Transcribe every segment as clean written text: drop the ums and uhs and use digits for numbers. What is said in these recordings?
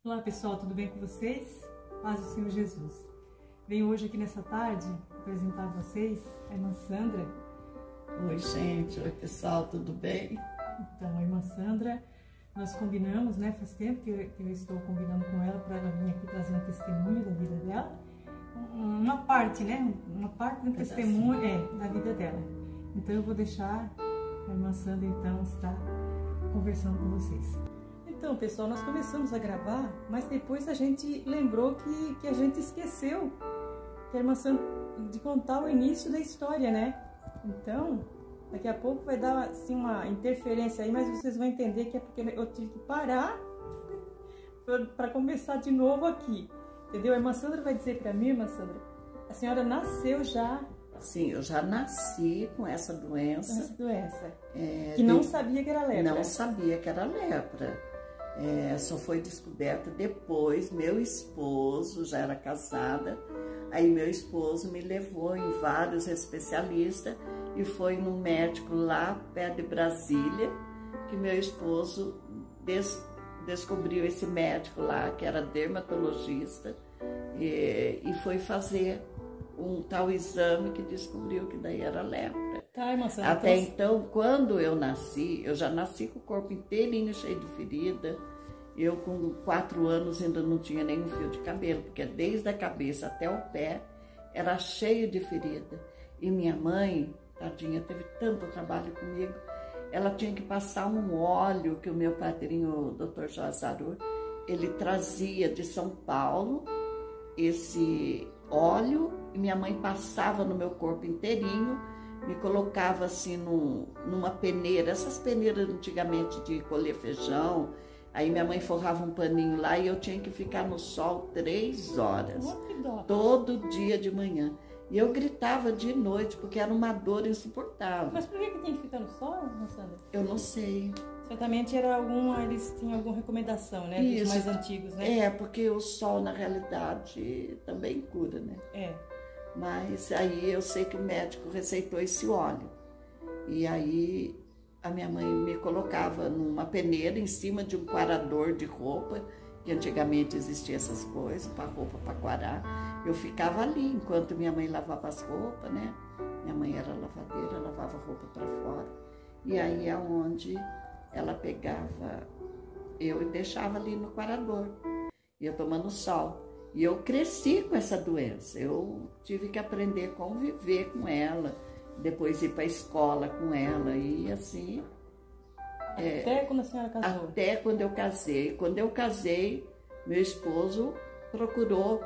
Olá pessoal, tudo bem com vocês? Paz do Senhor Jesus. Venho hoje aqui nessa tarde apresentar a vocês a irmã Sandra. Oi gente, oi pessoal, tudo bem? Então, a irmã Sandra, nós combinamos, né? Faz tempo que eu estou combinando com ela para ela vir aqui trazer um testemunho da vida dela. Uma parte, né? Uma parte do testemunho da vida dela. Então eu vou deixar a irmã Sandra então estar conversando com vocês. Então, pessoal, nós começamos a gravar, mas depois a gente lembrou que a gente esqueceu que a irmã Sandra de contar o início da história, né? Então, daqui a pouco vai dar assim uma interferência aí, mas vocês vão entender que é porque eu tive que parar para começar de novo aqui, entendeu? A irmã Sandra vai dizer para mim, irmã Sandra, a senhora nasceu já... Sim, eu já nasci com essa doença. Com essa doença. Que não sabia que era lepra. Não sabia que era lepra. Só foi descoberta depois. Meu esposo já era casada, aí meu esposo me levou em vários especialistas e foi num médico lá perto de Brasília que meu esposo descobriu esse médico lá, que era dermatologista, e foi fazer um tal exame que descobriu que daí era lepra. Tá, irmã Sandra, até então, quando eu nasci, eu já nasci com o corpo inteirinho cheio de ferida. Eu com 4 anos ainda não tinha nenhum fio de cabelo, porque desde a cabeça até o pé era cheio de ferida. E minha mãe, tadinha, teve tanto trabalho comigo. Ela tinha que passar um óleo que o meu padrinho, o Dr. Joazarur, ele trazia de São Paulo, esse óleo, e minha mãe passava no meu corpo inteirinho, me colocava assim numa peneira, essas peneiras antigamente de colher feijão. Aí minha mãe forrava um paninho lá e eu tinha que ficar no sol 3 horas, todo dia de manhã. E eu gritava de noite, porque era uma dor insuportável. Mas por que tinha que ficar no sol, irmã Sandra? Eu não sei. Certamente eles tinham alguma recomendação, né? Dos mais antigos, né? Porque o sol, na realidade, também cura, né? Mas aí eu sei que o médico receitou esse óleo. E aí a minha mãe me colocava numa peneira em cima de um quarador de roupa, que antigamente existiam essas coisas, para roupa para quarar. Eu ficava ali enquanto minha mãe lavava as roupas, né? Minha mãe era lavadeira, lavava roupa para fora. E aí é onde ela pegava eu e deixava ali no quarador. E eu tomando sol. E eu cresci com essa doença. Eu tive que aprender a conviver com ela, depois ir para a escola com ela e assim. Até quando a senhora casou? Até quando eu casei. Quando eu casei, meu esposo procurou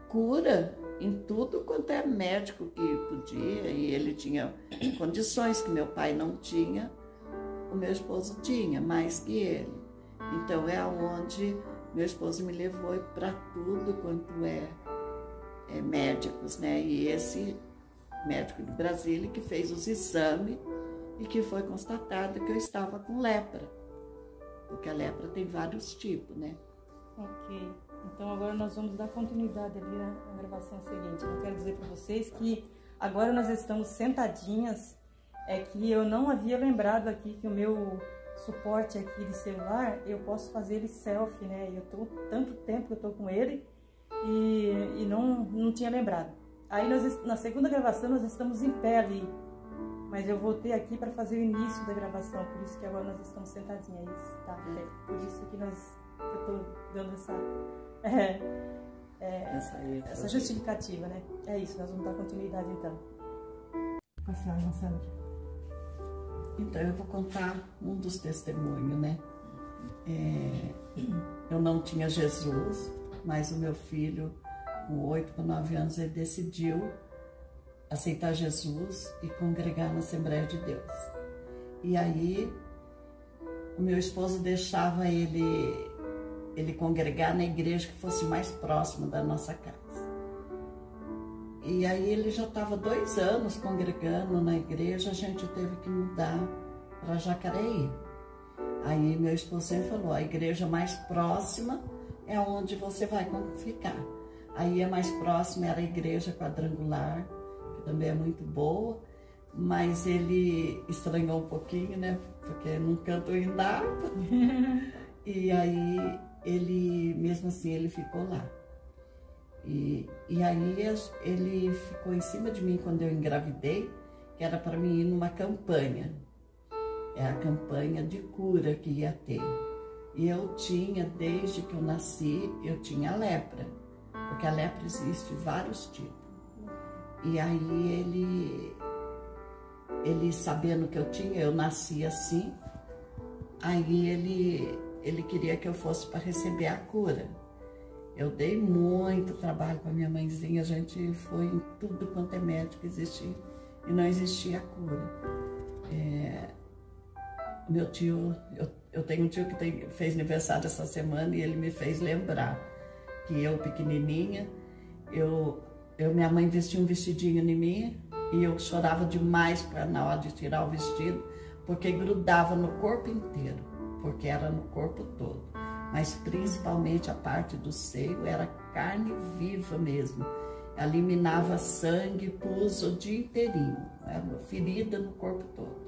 cura em tudo quanto é médico que podia, e ele tinha condições que meu pai não tinha, o meu esposo tinha, mais que ele. Então é onde meu esposo me levou para tudo quanto é médicos, né? E esse médico de Brasília que fez os exames e que foi constatado que eu estava com lepra, porque a lepra tem vários tipos, né? Ok, então agora nós vamos dar continuidade ali na gravação seguinte. Eu quero dizer para vocês que agora nós estamos sentadinhas, que eu não havia lembrado aqui que o meu suporte aqui de celular, eu posso fazer ele selfie, né? Eu tô tanto tempo que eu tô com ele e não tinha lembrado. Aí na segunda gravação nós estamos em pé ali, mas eu voltei aqui para fazer o início da gravação, por isso que agora nós estamos sentadinhas, tá? Por isso que eu tô dando essa justificativa, né? É isso, nós vamos dar continuidade então. Com a senhora, irmã Sandra. Então eu vou contar um dos testemunhos, né? Eu não tinha Jesus, mas o meu filho, com 8 para 9 anos, ele decidiu aceitar Jesus e congregar na Assembleia de Deus. E aí o meu esposo deixava ele congregar na igreja que fosse mais próxima da nossa casa. E aí ele já estava 2 anos congregando na igreja, a gente teve que mudar para Jacareí. Aí meu esposo sempre falou, a igreja mais próxima é onde você vai ficar. Aí a mais próxima era a igreja quadrangular, que também é muito boa, mas ele estranhou um pouquinho, né? Porque não canto em harpa. E aí, ele, mesmo assim, ele ficou lá. E aí, ele ficou em cima de mim quando eu engravidei, que era para mim ir numa campanha. É a campanha de cura que ia ter. E eu tinha, desde que eu nasci, eu tinha lepra. Porque a lepra existe vários tipos. E aí, ele sabendo que eu tinha, eu nasci assim, aí ele queria que eu fosse para receber a cura. Eu dei muito trabalho para minha mãezinha, a gente foi em tudo quanto é médico existia e não existia cura. Meu tio, eu tenho um tio que fez aniversário essa semana e ele me fez lembrar que eu, pequenininha, minha mãe vestia um vestidinho em mim e eu chorava demais na hora de tirar o vestido, porque grudava no corpo inteiro, porque era no corpo todo. Mas principalmente a parte do seio era carne viva mesmo. Eliminava sangue, pus o dia inteirinho, era uma ferida no corpo todo.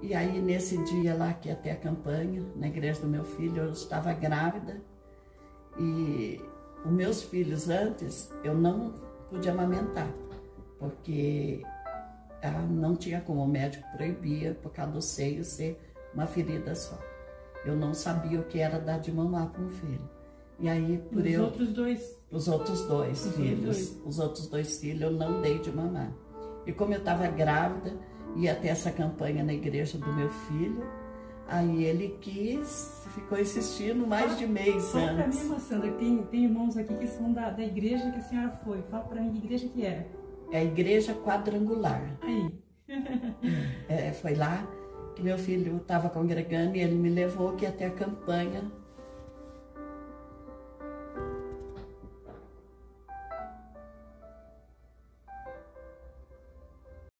E aí nesse dia lá que ia ter a campanha, na igreja do meu filho, eu estava grávida e os meus filhos antes eu não podia amamentar, porque não tinha como, o médico proibia por causa do seio ser uma ferida só. Eu não sabia o que era dar de mamar para um filho. E aí os outros dois filhos eu não dei de mamar. E como eu estava grávida, ia ter essa campanha na igreja do meu filho, aí ele ficou insistindo mais de mês antes. Fala pra antes. mim, Sandra, tem irmãos aqui que são da igreja que a senhora foi. Fala pra mim que igreja que era. É a igreja quadrangular. Aí. Foi lá que meu filho estava congregando e ele me levou que ia ter a campanha